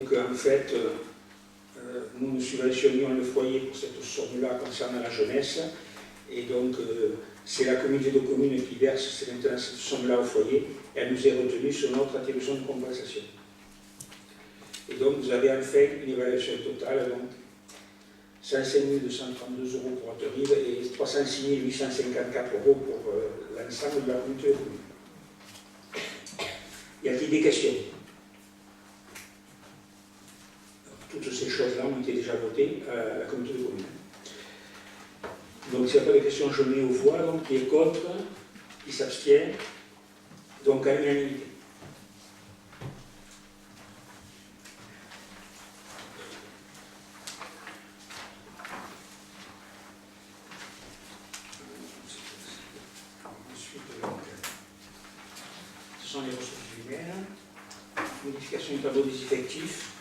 Donc en fait, nous subventionnions le foyer pour cette somme-là concernant la jeunesse, et donc c'est la communauté de communes qui verse cette somme-là au foyer, et elle nous est retenue sur notre attribution de compensation. Et donc vous avez en fait une évaluation totale, donc 105 232 € pour Haute-Rive et 306 854 € pour l'ensemble de la communauté de communes. Y a-t-il des questions? Toutes ces choses-là ont été déjà votées à la communauté de communes. Donc s'il n'y a pas de questions, je mets aux voix, donc qui est contre, qui s'abstient, donc à l'unanimité. Ce sont les ressources humaines, modification du tableau des effectifs.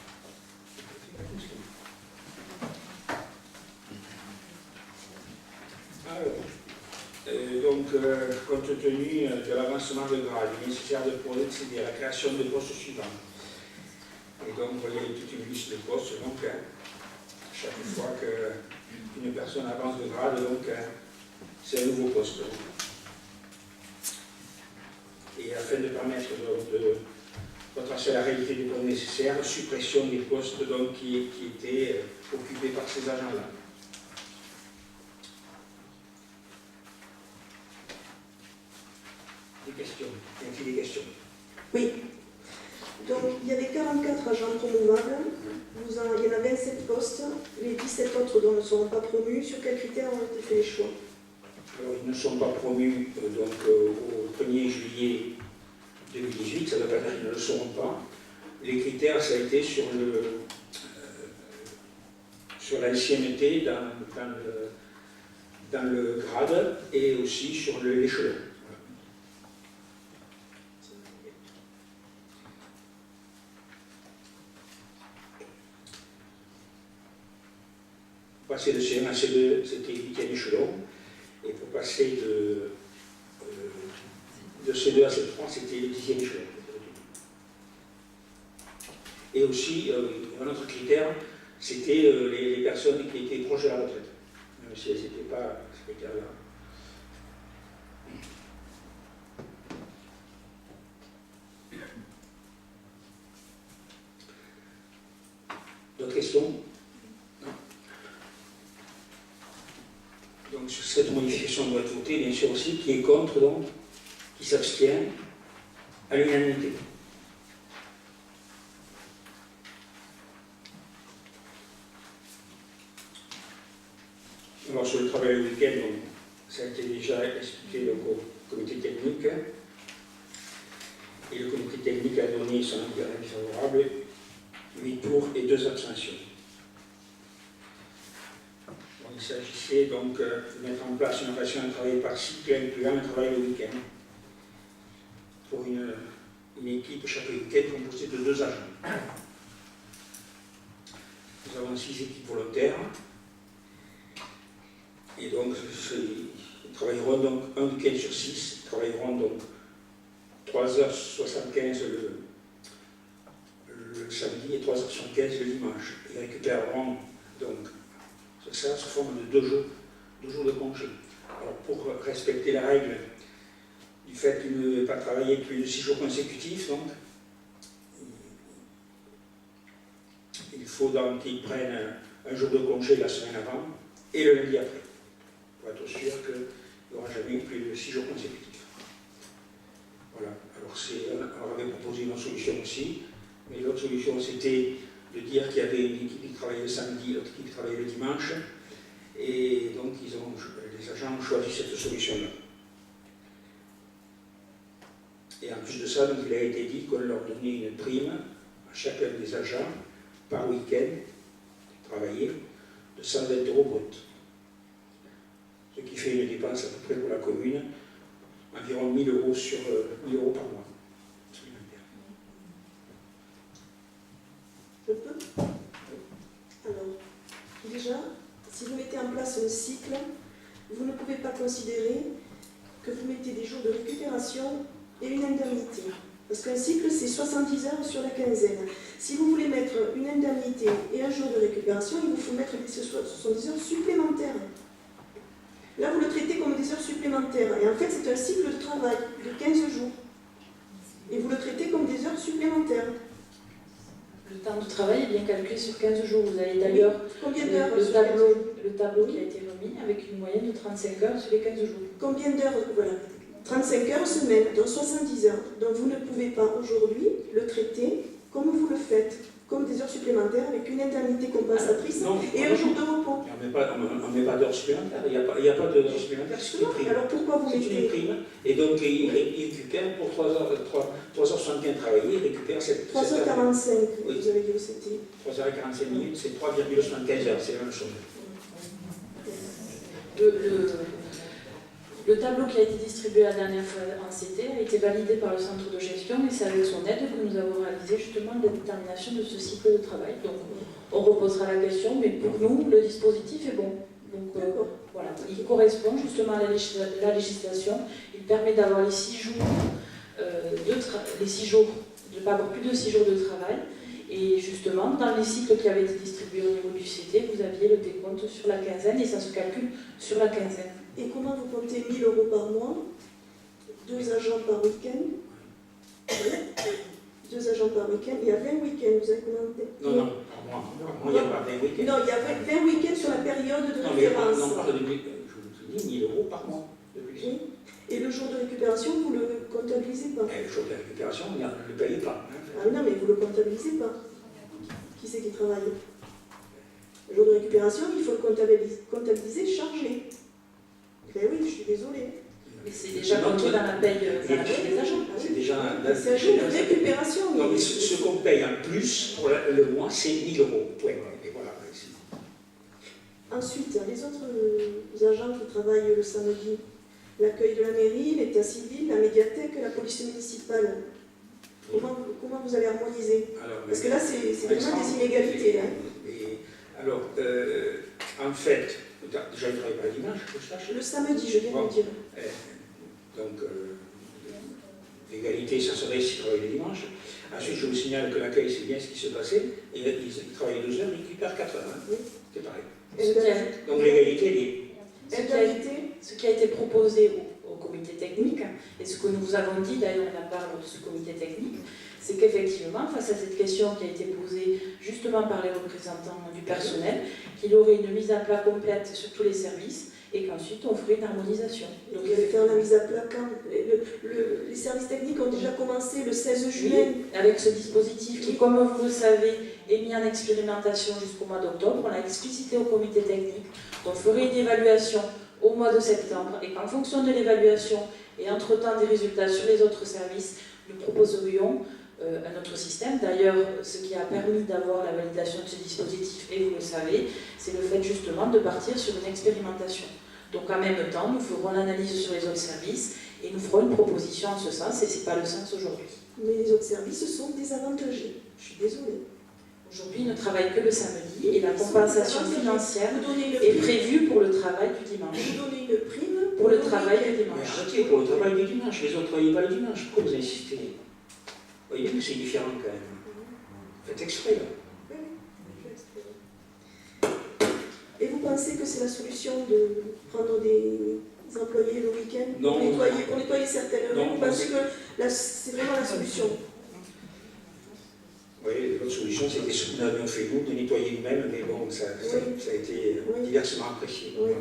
Compte tenu de l'avancement de grade, il est nécessaire de procéder à la création de postes suivants. Et donc, vous voyez toute une liste de postes, donc chaque fois qu'une personne avance de grade, donc c'est un nouveau poste. Et afin de permettre de retracer la réalité des postes nécessaires, suppression des postes donc, qui étaient occupés par ces agents-là. Des questions? Y a-t-il des questions? Oui. Donc, il y avait 44 agents promouvables, il y en a 27 postes, les 17 autres dont ne seront pas promus. Sur quels critères ont été faits les choix? Alors, ils ne sont pas promus au 1er juillet 2018, ça ne veut pas dire qu'ils ne le seront pas. Les critères, ça a été sur l'ancienneté dans le grade et aussi sur l'échelon. Passer de C1 à C2, c'était 8e échelon, et pour passer de C2 à C3, c'était le 10e échelon. Et aussi, un autre critère, c'était les personnes qui étaient proches de la retraite, même si elles n'étaient pas ce critère-là. D'autres questions? Donc sur cette modification doit être votée, bien sûr aussi, qui est contre, donc, qui s'abstient, à l'unanimité. Alors sur le travail le week-end, ça a été déjà expliqué donc, au comité technique, et le comité technique a donné son avis favorable, 8 pour et 2 abstentions. Il s'agissait donc de mettre en place une relation de travail par cycle incluant le travail le week-end pour une équipe chaque week-end composée de 2 agents. Nous avons 6 équipes volontaires et donc ils travailleront donc un week-end sur 6, ils travailleront donc 3h75 le samedi et 3h75 le dimanche. Ils récupéreront donc ça sous forme de 2 jours de congé. Alors pour respecter la règle du fait qu'ils ne pas travailler plus de 6 jours consécutifs, donc, il faut donc qu'ils prennent un jour de congé la semaine avant et le lundi après, pour être sûr qu'il n'y aura jamais plus de 6 jours consécutifs. Voilà, alors on avait proposé une autre solution aussi, mais l'autre solution c'était de dire qu'il y avait une équipe qui travaillait le samedi, l'autre équipe qui travaillait le dimanche, et donc les agents ont choisi cette solution-là. Et en plus de ça, donc, il a été dit qu'on leur donnait une prime à chacun des agents par week-end travaillé de 120 € brut. Ce qui fait une dépense à peu près pour la commune, environ 1 000 € sur 1 000 € par mois. Je peux? Alors, déjà, si vous mettez en place un cycle, vous ne pouvez pas considérer que vous mettez des jours de récupération et une indemnité. Parce qu'un cycle, c'est 70 heures sur la quinzaine. Si vous voulez mettre une indemnité et un jour de récupération, il vous faut mettre ces 70 heures supplémentaires. Là, vous le traitez comme des heures supplémentaires. Et en fait, c'est un cycle de travail de 15 jours. Et vous le traitez comme des heures supplémentaires. Le temps de travail est bien calculé sur 15 jours. Vous avez d'ailleurs Combien d'heures le tableau qui a été remis avec une moyenne de 35 heures sur les 15 jours. Combien d'heures? Voilà. 35 heures semaine, dans 70 heures. Donc vous ne pouvez pas aujourd'hui le traiter comme vous le faites, comme des heures supplémentaires avec une indemnité compensatrice et un jour de repos. On ne met pas d'heures supplémentaires, il n'y a pas d'heures supplémentaires, c'est une prime. Alors pourquoi vous C'est mettez une prime, et donc il récupère pour 3h75 travaillés, il récupère cette 3h45, oui. Vous avez dit où c'était 3h45 minutes, c'est 3,75 heures, c'est la même chose. Le tableau qui a été distribué la dernière fois en CT a été validé par le centre de gestion et c'est avec son aide que nous avons réalisé justement la détermination de ce cycle de travail. Donc on reposera la question, mais pour nous, le dispositif est bon. Donc voilà, il correspond justement à la législation. Il permet d'avoir les 6 jours, de ne pas avoir plus de 6 jours de travail. Et justement, dans les cycles qui avaient été distribués au niveau du CT, vous aviez le décompte sur la quinzaine et ça se calcule sur la quinzaine. Et comment vous comptez 1 000 € par mois, 2 agents par week-end, 2 agents par week-end, il y a 20 week-ends, vous avez commenté? Non, par mois, il n'y a pas 20 week-ends. Non, il y a 20 week-ends sur la période de référence. Non, parle de, je vous dis, 1 000 € par mois. Oui. Et le jour de récupération, vous ne le comptabilisez pas? Le jour de récupération, on ne le paye pas. Ah non, mais vous ne le comptabilisez pas. Qui c'est qui travaille? Le jour de récupération, il faut le comptabiliser chargé. Ben oui, je suis désolée. Mais c'est déjà compté dans la paye des agents. C'est déjà c'est un jour de récupération. Non, mais ce qu'on paye en plus pour le mois, c'est 1 000 €. Ouais, et voilà. Ensuite, les autres agents qui travaillent le samedi, l'accueil de la mairie, l'état civil, la médiathèque, la police municipale. Comment vous allez harmoniser? Parce que là, c'est vraiment des inégalités. Alors, en fait, déjà, il ne travaille pas le dimanche, que je sache. Le samedi, je viens de dire. Donc, l'égalité, ça serait s'il travaille le dimanche. Ensuite, je vous signale que l'accueil, c'est bien ce qui se passait. Et il travaille 2 heures, il récupère 4 heures. Hein. Oui. C'est pareil. Donc, l'égalité, ce qui a été proposé au comité technique, et ce que nous vous avons dit d'ailleurs de la part de ce comité technique, c'est qu'effectivement, face à cette question qui a été posée justement par les représentants du personnel, qu'il y aurait une mise à plat complète sur tous les services et qu'ensuite on ferait une harmonisation. Donc il va faire la mise à plat quand les services techniques ont déjà commencé le 16 juillet. Oui, avec ce dispositif qui, comme vous le savez, est mis en expérimentation jusqu'au mois d'octobre. On a explicité au comité technique qu'on ferait une évaluation au mois de septembre et qu'en fonction de l'évaluation et entre-temps des résultats sur les autres services, nous proposerions un autre système. D'ailleurs, ce qui a permis d'avoir la validation de ce dispositif, et vous le savez, c'est le fait justement de partir sur une expérimentation. Donc en même temps, nous ferons l'analyse sur les autres services et nous ferons une proposition en ce sens, et ce n'est pas le sens aujourd'hui. Mais les autres services sont désavantagés. Je suis désolée. Aujourd'hui, ils ne travaillent que le samedi et la compensation financière est prévue pour le travail du dimanche. Vous donnez une prime pour le travail du dimanche. Mais arrêtez, pour le travail du dimanche. Les autres ne travaillent pas le dimanche. Pourquoi vous insistez? Vous voyez que c'est différent quand même. Faites exprès là. Et vous pensez que c'est la solution de prendre des employés le week-end pour nettoyer certaines rues? Vous pensez que c'est vraiment la solution? Oui, l'autre solution, c'était ce que nous avions fait nous, de nettoyer nous-mêmes, mais bon, ça a été diversement apprécié. Oui.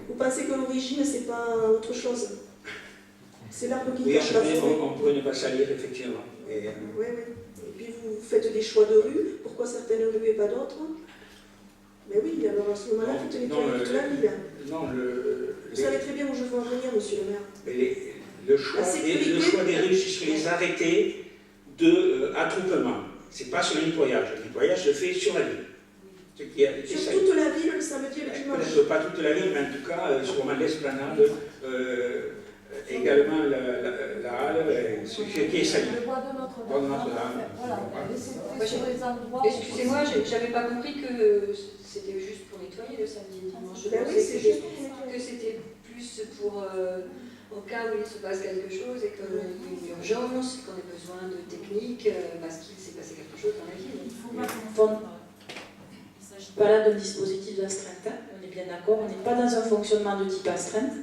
Vous pensez que l'origine, c'est pas autre chose? C'est l'arbre qui cache la forêt. On pourrait ne pas salir, effectivement. Oui. Et puis vous faites des choix de rues. Pourquoi certaines rues et pas d'autres? Mais oui, alors à ce moment-là, vous tenez toute la ville. Non, vous savez très bien où je veux en venir, monsieur le maire. Mais le choix des rues, c'est sur les arrêtés d'attroupement. Ce n'est pas sur le nettoyage. Le nettoyage se fait sur la ville. Sur toute la ville, le samedi et le dimanche. Peut-être pas toute la ville, mais en tout cas, sûrement l'esplanade, également la halle, ce qui est sali. Le bois de Notre-Dame. Voilà. Excusez-moi, j'avais pas compris que c'était juste pour nettoyer le samedi et dimanche. Ben oui, c'est juste que c'était plus pour au cas où il se passe quelque chose et qu'il y ait une urgence, qu'on ait besoin de technique parce qu'il s'est passé quelque chose dans la ville. Il ne s'agit pas là d'un dispositif d'astreinte, on est bien d'accord, on n'est pas dans un fonctionnement de type astreinte,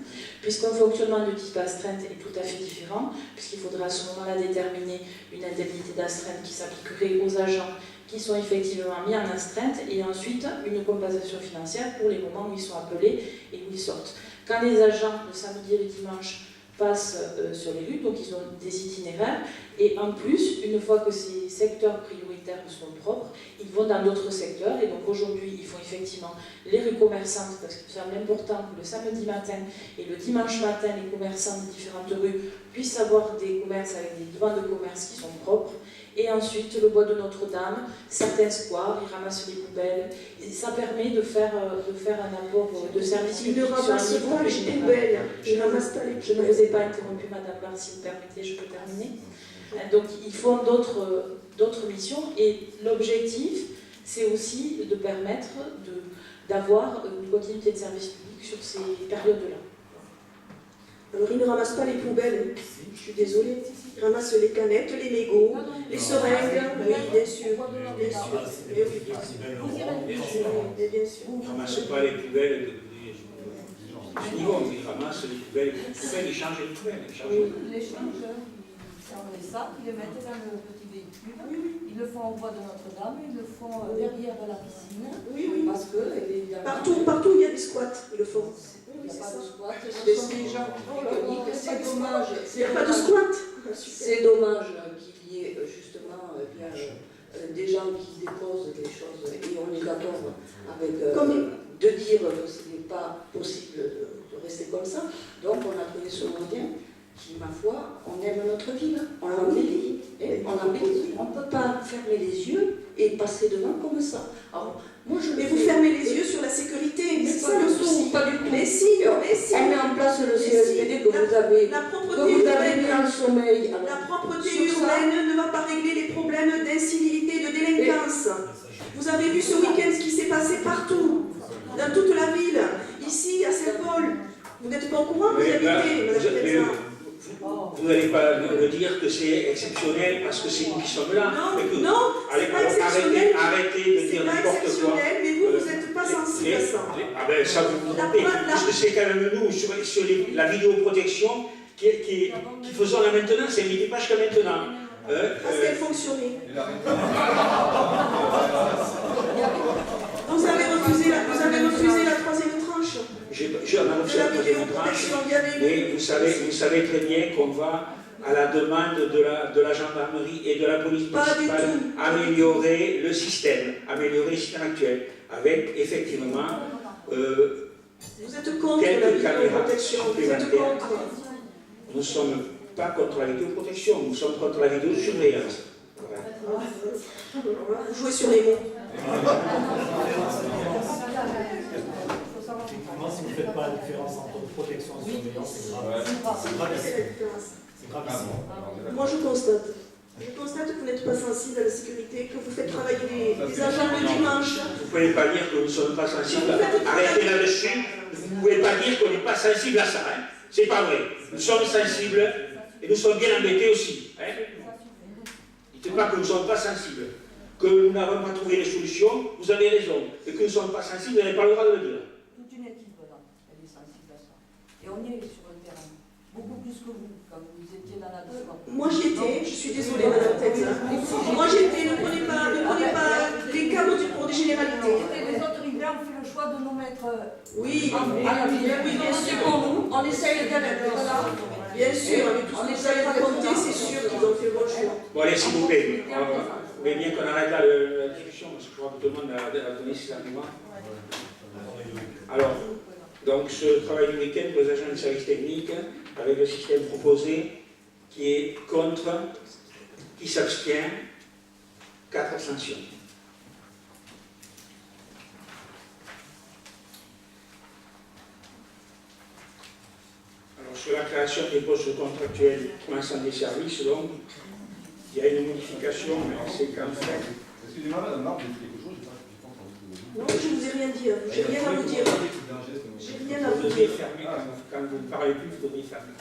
puisqu'un fonctionnement de type astreinte est tout à fait différent, puisqu'il faudra à ce moment-là déterminer une indemnité d'astreinte qui s'appliquerait aux agents qui sont effectivement mis en astreinte, et ensuite une compensation financière pour les moments où ils sont appelés et où ils sortent. Quand les agents, le samedi et le dimanche, passent sur les rues, donc ils ont des itinéraires, et en plus, une fois que ces secteurs prioritaires sont propres, ils vont dans d'autres secteurs, et donc aujourd'hui, ils font effectivement les rues commerçantes, parce que c'est important que le samedi matin et le dimanche matin, les commerçants des différentes rues puissent avoir des commerces avec des demandes de commerce qui sont propres. Et ensuite, le bois de Notre-Dame, certains squares, ils ramassent les poubelles. Et ça permet de faire un apport de service Ils public ne ramassent pas les poubelles. Ils ne ramassent pas les poubelles. Je ne vous ai pas interrompu, Madame Barre, si vous permettez, je peux terminer. Donc, ils font d'autres missions. Et l'objectif, c'est aussi de permettre d'avoir une continuité de service public sur ces périodes-là. Alors, ils ne ramassent pas les poubelles, je suis désolée. Ils ramassent les canettes, les mégots, les seringues. Oui, bien sûr. Bien sûr. Mais oui, bien sûr. Bien sûr. Ils ne ramassent pas les poubelles ils ramassent les poubelles, ils changent les poubelles. Ils les changent, ils servent les sacs, ils les mettent dans le petit véhicule. Ils le font au bois de Notre-Dame, ils le font derrière la piscine. Oui, oui. Parce que, évidemment, Partout, il y a des squats, ils le font. il n'y a pas de squat. Ce Mais sont des gens uniques. C'est dommage. Il n'y a pas de squat. C'est dommage qu'il y ait justement des gens qui déposent des choses et on est d'accord avec de dire que ce n'est pas possible de rester comme ça. Donc on a trouvé ce moyen qui, ma foi, on aime notre ville, on l'embellit. On ne peut pas fermer les yeux et passer devant comme ça. Alors, moi, Mais vous fermez les yeux sur la sécurité, c'est ça le souci. Pas du tout. Mais si, mais si. On met en place le CSPD que vous avez mis dans le sommeil. La propreté urbaine ne va pas régler les problèmes d'incivilité, de délinquance. Vous avez vu ce week-end ce qui s'est passé partout, dans toute la ville, ici à Saint-Paul. Vous n'êtes pas au courant, vous habitez, Madame. Vous n'allez pas me dire que c'est exceptionnel parce que c'est nous qui sommes là. Non, c'est pas exceptionnel. Arrêtez de dire n'importe quoi. C'est pas exceptionnel, mais vous n'êtes pas sensible à ça. Ah ben ça vous vous trompez, parce que c'est quand même nous, sur la vidéoprotection, qui faisons la maintenance, elle n'était pas jusqu'à maintenant. Parce qu'elle fonctionnait. Vous avez refusé la troisième tranche. On a refusé la troisième tranche, mais vous savez très bien qu'on va, à la demande de la gendarmerie et de la police municipale, améliorer le système actuel, avec effectivement vous êtes contre la vidéoprotection, vous êtes contre. Nous ne sommes pas contre la vidéoprotection, nous sommes contre la vidéosurveillance. Voilà. Vous jouez sur les mots. Si vous ne faites pas la différence entre protection et surveillance, c'est gravissime. Moi, je constate que vous n'êtes pas sensible à la sécurité, que vous faites travailler les agents le dimanche. Vous ne pouvez pas dire que nous ne sommes pas sensibles. Arrêtez là-dessus. Vous ne pouvez pas dire qu'on n'est pas sensible à ça. Hein. C'est pas vrai. Nous sommes sensibles et nous sommes bien embêtés aussi. Hein. Dites pas que nous ne sommes pas sensibles. Que nous n'avons pas trouvé les solutions, vous avez raison. Et que nous ne sommes pas sensibles, vous n'avez pas le droit de le dire. Toute une équipe, là, elle est sensible à ça. Et on y est sur le terrain. Beaucoup plus que vous, quand vous étiez dans la discorde. Moi j'y étais, je suis désolée Madame Tête. Moi j'y étais, ne prenez pas les cas pour des généralités. Et les autres riverains ont fait le choix de nous mettre oui, à la ville. Oui, bien sûr. Pour nous, on essaye d'être là. Bien sûr, mais tout ce que vous avez raconté, c'est sûr qu'ils ont fait le bon choix. Bon allez, s'il vous plaît. Vous voulez bien qu'on arrête là la discussion, parce que je crois que tout le monde a donné ses arguments. Alors, donc ce travail du week-end pour les agents de service technique, avec le système proposé, qui est contre, qui s'abstient, 4 abstentions. Alors sur la création des postes contractuels commençant des services, donc, il y a une modification, mais c'est qu'en fait... Excusez-moi, Madame Marc, j'ai dit quelque chose, je n'ai pas entendu. Non, je ne vous ai rien dit. J'ai rien à vous dire. J'ai rien à Vous vous devriez dire. fermer, quand vous ne parlez plus, vous devriez fermer.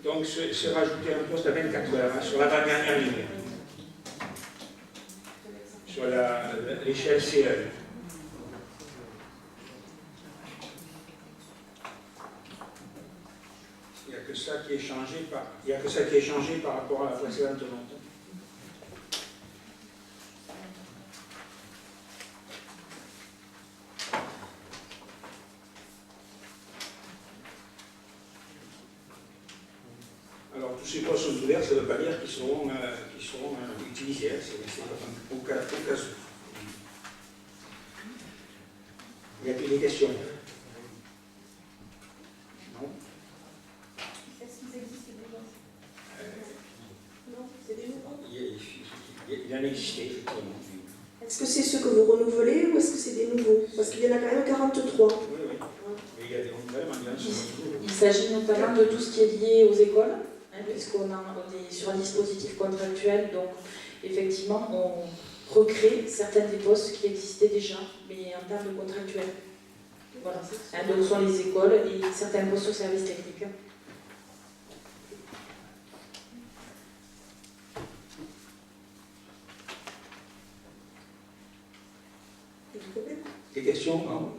Donc, c'est rajouter un poste à 24 heures, hein, sur la dernière ligne. Sur l'échelle CE. Il n'y a que ça qui est changé par rapport à la précédente note. Alors, tous ces postes sont ouverts, ça ne veut pas dire qu'ils seront utilisés, hein, c'est au cas où. Y a-t-il des questions? Non? Est-ce qu'ils existent déjà? Non, c'est des nouveaux. Il en existait, effectivement. Est-ce que c'est ceux que vous renouvelez ou est-ce que c'est des nouveaux? Parce qu'il y en a quand même 43. Oui, oui. Mais il y a des renouvellements, Il s'agit notamment de tout ce qui est lié aux écoles, hein, puisqu'on est sur un dispositif contractuel, donc effectivement on recrée certains des postes qui existaient déjà, mais en termes de contractuel. Voilà. Hein, donc ce sont les écoles et certains postes au service technique. Des questions? Non.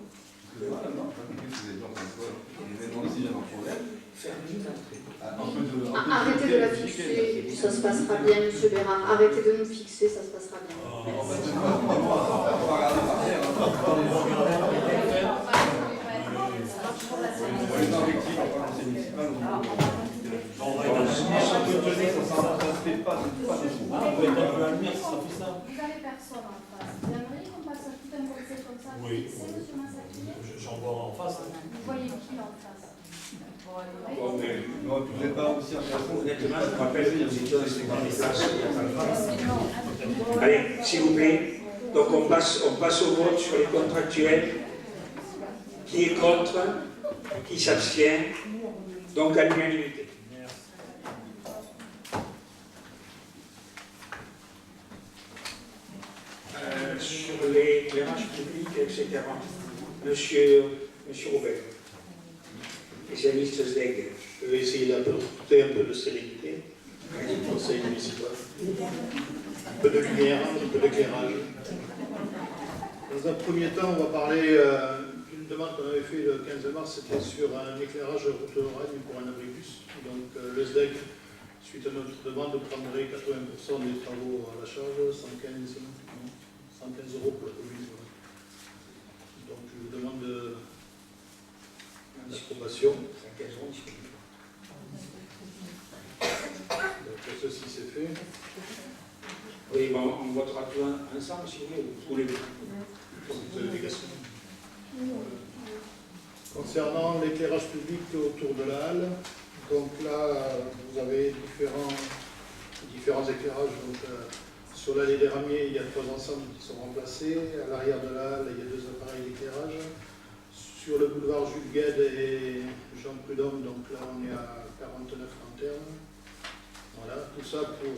Arrêtez de la fixer, puis ça se passera bien, monsieur Bérard. Arrêtez de nous fixer, ça se passera bien. Vous avez personne en face. Vous aimeriez qu'on passe à tout un conseil comme ça? Oui. C'est monsieur Massaclier? J'en vois en face. Vous voyez qui en face? Bon, mais Non, tu n'es pas aussi intéressant. honnêtement, je me rappelle que nous étions dans les classes il y a pas longtemps. Allez, s'il vous plaît. Donc on passe au vote sur les contractuels. Qui est contre? Qui s'abstient? Donc à l'unanimité. Sur l'éclairage public, etc. Monsieur Robert, spécialiste SDEG. Je vais essayer d'apporter un peu de sérénité au conseil municipal. Un peu de lumière, un peu d'éclairage. Dans un premier temps, on va parler d'une demande qu'on avait faite le 15 mars, c'était sur un éclairage route de Lorraine pour un abribus. Donc le SDEG, suite à notre demande, prendrait 80% des travaux à la charge, 115 € pour la commune. Donc je vous demande l'approbation. Donc ceci c'est fait. Oui, bon, on votera tout ensemble, si vous voulez, ou les deux. Vous avez des questions? Concernant l'éclairage public autour de la halle, donc là vous avez différents éclairages. Donc, sur l'allée des Ramiers, il y a 3 ensembles qui sont remplacés. À l'arrière de la halle, il y a 2 appareils d'éclairage. Sur le boulevard Jules Guesde et Jean Prudhomme, donc là on est à 49 lanternes. Voilà, tout ça pour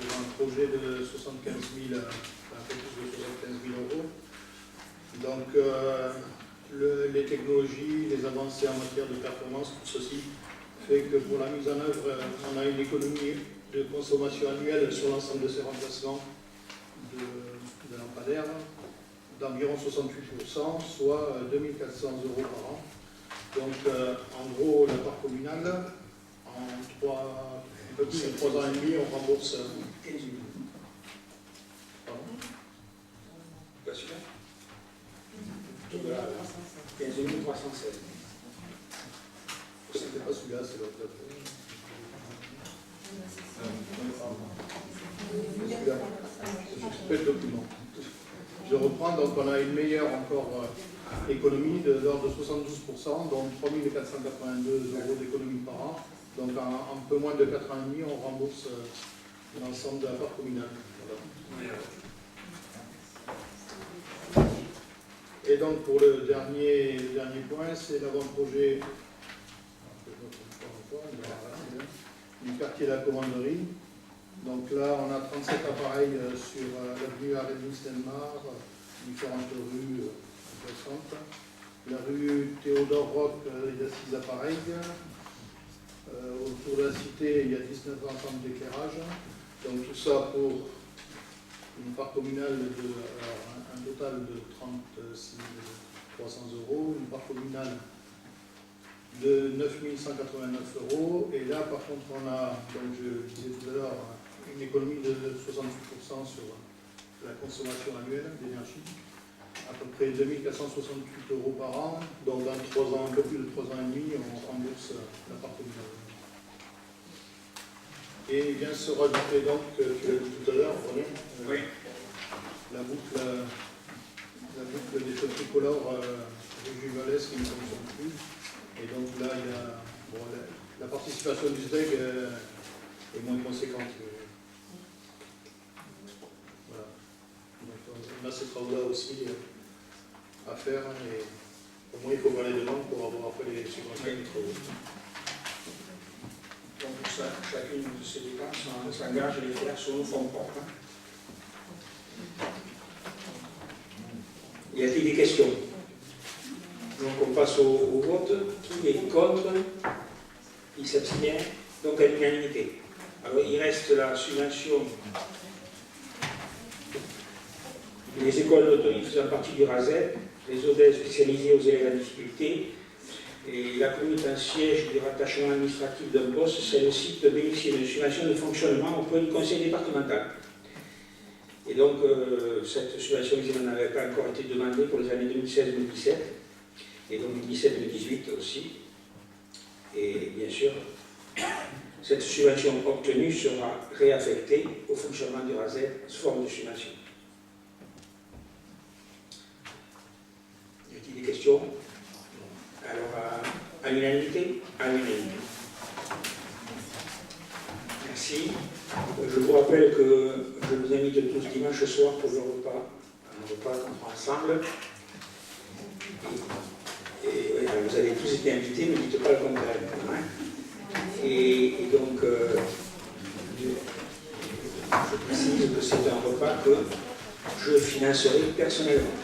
un projet de 75 000, un peu plus de 75 000 €. Donc les technologies, les avancées en matière de performance, tout ceci fait que pour la mise en œuvre, on a une économie de consommation annuelle sur l'ensemble de ces remplacements de lampadaires d'environ 68%, soit 2 400 € par an. Donc en gros, la part communale, en un peu plus de 3 ans et demi, on rembourse 15 000 €. Pardon? Pas sûr? 15 316. C'était pas celui-là, c'est l'autre. Je fais le document. Je reprends, donc on a une meilleure encore économie de l'ordre de 72%, donc 3 482 € d'économie par an. Donc en un peu moins de 4 ans et demi, on rembourse l'ensemble de la part communale. Voilà. Et donc pour le dernier point, c'est l'avant-projet du quartier de la Commanderie. Donc là, on a 37 appareils sur l'avenue Arélis-Delmar, différentes rues adjacentes. La rue Théodore Roch, il y a 6 appareils. Autour de la cité, il y a 19 ensembles d'éclairage. Donc tout ça pour une part communale de un total de 36 300 €, une part communale de 9 189 €. Et là, par contre, on a, donc je disais tout à l'heure, une économie de 68% sur la consommation annuelle d'énergie, à peu près 2 468 € par an. Donc dans 3 ans, un peu plus de 3 ans et demi, on rembourse la part communale. Et il vient se rajouter donc, tu l'as dit tout à l'heure, Oui. la boucle des feux tricolores rue Juvalès qui ne fonctionne plus. Et donc là, il y a, bon, la participation du SDEG est moins conséquente. Voilà. Donc on a ces travaux-là aussi à faire. Et au moins, il faut voir les demandes pour avoir après les subventions des travaux. Donc chacune de ces dépenses s'engage à les faire sur nos fonds propres. Y a-t-il des questions? Donc on passe au vote. Qui est contre? Qui s'abstient? Donc à l'unanimité. Alors il reste la subvention des écoles d'autonomie faisant partie du RASEP, les ODES spécialisés aux élèves en difficulté. Et la commune est un siège du rattachement administratif d'un poste, celle-ci peut bénéficier d'une subvention de fonctionnement auprès du conseil départemental. Et donc, cette subvention, elle n'avait pas encore été demandée pour les années 2016-2017, et donc 2017-2018 aussi. Et bien sûr, cette subvention obtenue sera réaffectée au fonctionnement du RASEP sous forme de subvention. Y a-t-il des questions? Alors, à l'unanimité? À l'unanimité. Merci. Je vous rappelle que je vous invite tous dimanche soir pour le repas, un repas qu'on fera ensemble. Et vous avez tous été invités, ne dites pas le contraire. Hein. Et donc, je précise que c'est un repas que je financerai personnellement.